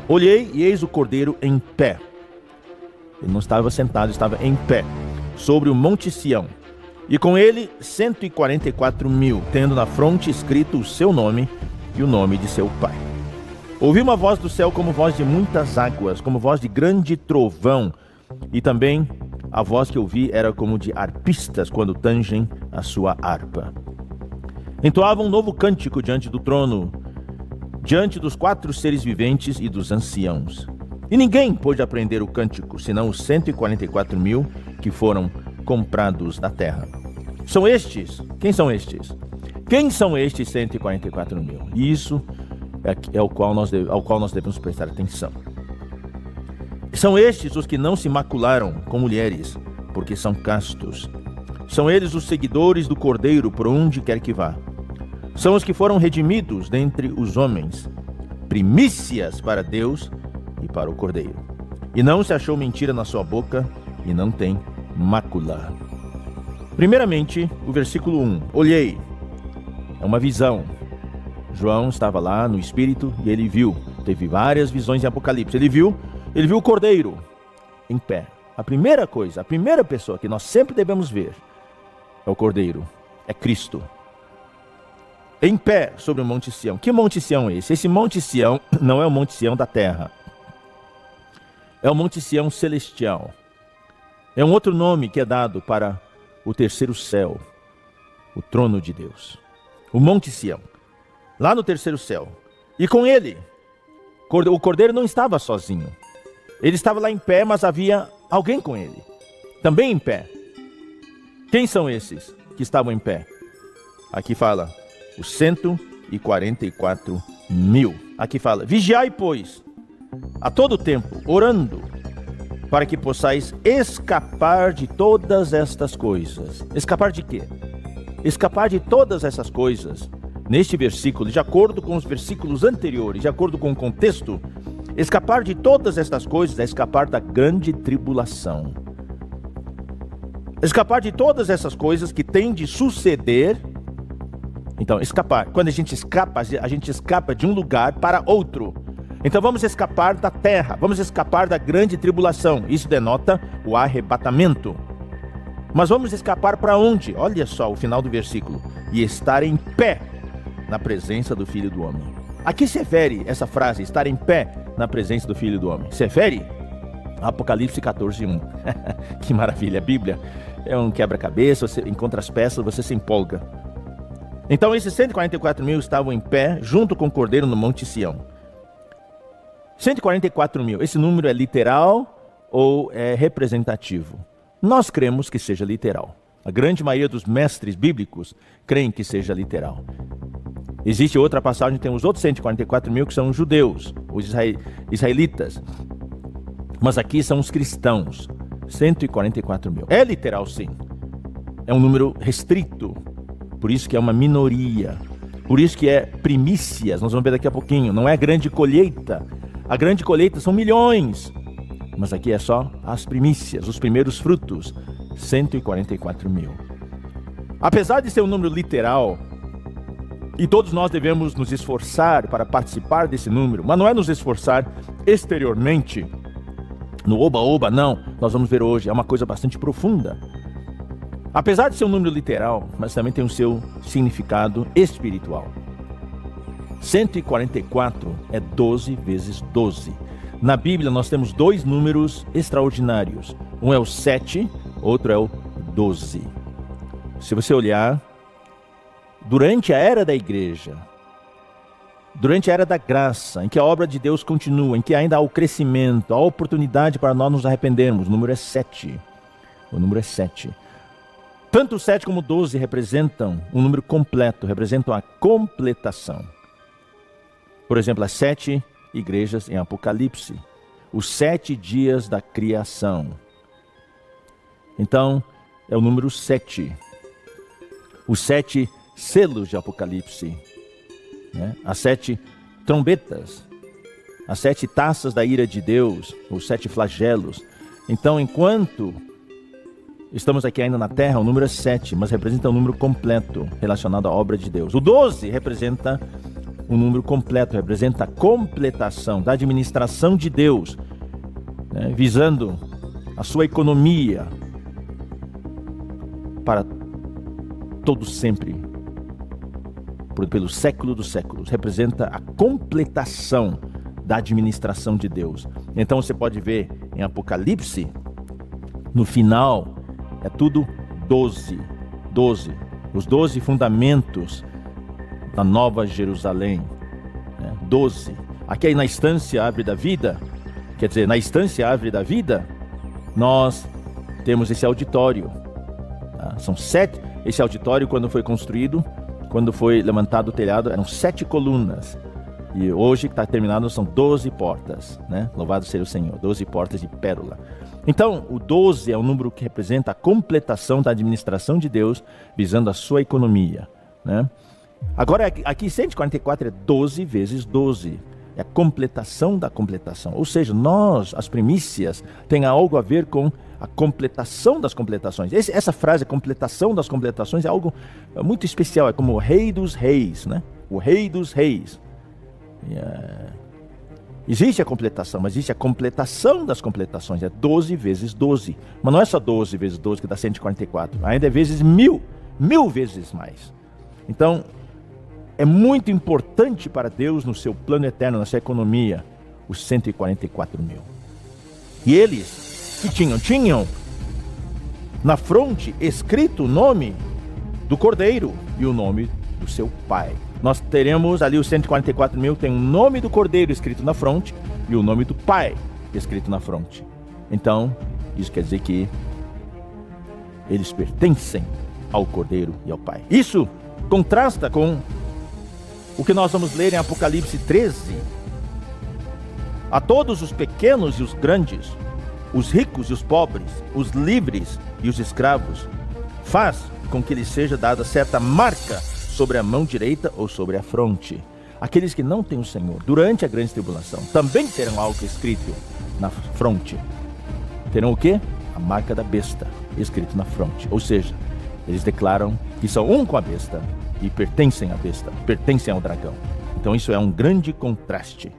Olhei e eis o cordeiro em pé. Ele não estava sentado, estava em pé, sobre o monte Sião. E com ele 144.000, tendo na fronte escrito o seu nome e o nome de seu pai. Ouvi uma voz do céu como voz de muitas águas, como voz de grande trovão. E também a voz que ouvi era como de arpistas quando tangem a sua harpa. Entoavam um novo cântico diante do trono, diante dos 4 seres viventes e dos anciãos. E ninguém pôde aprender o cântico, senão os 144.000 que foram comprados da terra. São estes? Quem são estes? Quem são estes 144.000? E isso é ao qual nós devemos prestar atenção. São estes os que não se macularam com mulheres, porque são castos. São eles os seguidores do Cordeiro por onde quer que vá. São os que foram redimidos dentre os homens, primícias para Deus e para o Cordeiro. E não se achou mentira na sua boca, e não tem mácula. Primeiramente, o versículo 1. Olhei. É uma visão. João estava lá no Espírito e ele viu. Teve várias visões em Apocalipse. Ele viu o Cordeiro em pé. A primeira coisa, a primeira pessoa que nós sempre devemos ver é o Cordeiro, é Cristo. Em pé sobre o Monte Sião. Que Monte Sião é esse? Esse Monte Sião não é o Monte Sião da terra. É o Monte Sião celestial. É um outro nome que é dado para o terceiro céu, o trono de Deus. O Monte Sião, lá no terceiro céu. E com ele, o Cordeiro não estava sozinho. Ele estava lá em pé, mas havia alguém com ele, também em pé. Quem são esses que estavam em pé? Aqui fala, os 144.000. Aqui fala, vigiai, pois, a todo tempo, orando, para que possais escapar de todas estas coisas. Escapar de quê? Escapar de todas essas coisas. Neste versículo, de acordo com os versículos anteriores, de acordo com o contexto, escapar de todas estas coisas é escapar da grande tribulação. Escapar de todas essas coisas que tem de suceder. Então, escapar. Quando a gente escapa de um lugar para outro. Então vamos escapar da terra, vamos escapar da grande tribulação. Isso denota o arrebatamento. Mas vamos escapar para onde? Olha só o final do versículo. E estar em pé na presença do Filho do Homem. A que se refere essa frase, estar em pé na presença do Filho do Homem? Se refere a Apocalipse 14:1. Que maravilha, a Bíblia é um quebra-cabeça, você encontra as peças, você se empolga. Então esses 144.000 estavam em pé junto com o Cordeiro no Monte Sião. 144.000, esse número é literal ou é representativo? Nós cremos que seja literal. A grande maioria dos mestres bíblicos creem que seja literal. Existe outra passagem, tem os outros 144.000 que são os judeus, os israelitas. Mas aqui são os cristãos, 144.000. É literal, sim. É um número restrito, por isso que é uma minoria. Por isso que é primícias, nós vamos ver daqui a pouquinho. Não é grande colheita. A grande colheita são milhões. Mas aqui é só as primícias, os primeiros frutos, 144.000. Apesar de ser um número literal, e todos nós devemos nos esforçar para participar desse número, mas não é nos esforçar exteriormente, no oba-oba, não. Nós vamos ver hoje, é uma coisa bastante profunda. Apesar de ser um número literal, mas também tem o seu significado espiritual. 144 é 12 vezes 12. Na Bíblia nós temos dois números extraordinários. Um é o 7, outro é o 12. Se você olhar, durante a era da igreja, durante a era da graça, em que a obra de Deus continua, em que ainda há o crescimento, há a oportunidade para nós nos arrependermos, o número é 7. O número é 7. Tanto o 7 como o 12 representam um número completo, representam a completação. Por exemplo, as 7 igrejas em Apocalipse, os 7 dias da criação. Então, é o número 7. Os 7 selos de Apocalipse, né? As 7 trombetas, as 7 taças da ira de Deus, os 7 flagelos. Então, enquanto estamos aqui ainda na terra, o número é 7, mas representa um número completo relacionado à obra de Deus. O 12 representa um número completo, representa a completação da administração de Deus, né, visando a sua economia para todo sempre, pelo século dos séculos. Representa a completação da administração de Deus. Então você pode ver em Apocalipse, no final, é tudo 12. Os 12 fundamentos da Nova Jerusalém. 12. Aqui na Estância Árvore da Vida, quer dizer, na Estância Árvore da Vida, nós temos esse auditório. São 7. Esse auditório, quando foi construído, quando foi levantado o telhado, eram 7 colunas. E hoje que está terminado são 12 portas, né? Louvado seja o Senhor, 12 portas de pérola. Então, o 12 é um número que representa a completação da administração de Deus, visando a sua economia, né? Agora, aqui 144 é 12 vezes 12. É a completação da completação. Ou seja, as primícias, tem algo a ver com a completação das completações. Essa frase, completação das completações, é algo muito especial. É como o Rei dos Reis, né? O Rei dos Reis. Existe a completação, mas existe a completação das completações. É 12 vezes 12. Mas não é só 12 vezes 12 que dá 144. Ainda é vezes 1000. 1000 vezes mais. Então, é muito importante para Deus, no seu plano eterno, na sua economia, os 144 mil. E eles que tinham na fronte escrito o nome do Cordeiro e o nome do seu Pai. Nós teremos ali os 144 mil, tem o nome do Cordeiro escrito na fronte e o nome do Pai escrito na fronte. Então, isso quer dizer que eles pertencem ao Cordeiro e ao Pai. Isso contrasta com o que nós vamos ler em Apocalipse 13. A todos os pequenos e os grandes, os ricos e os pobres, os livres e os escravos, faz com que lhes seja dada certa marca sobre a mão direita ou sobre a fronte. Aqueles que não têm o Senhor durante a grande tribulação também terão algo escrito na fronte. Terão o quê? A marca da besta escrito na fronte. Ou seja, eles declaram que são um com a besta e pertencem à besta, pertencem ao dragão. Então isso é um grande contraste.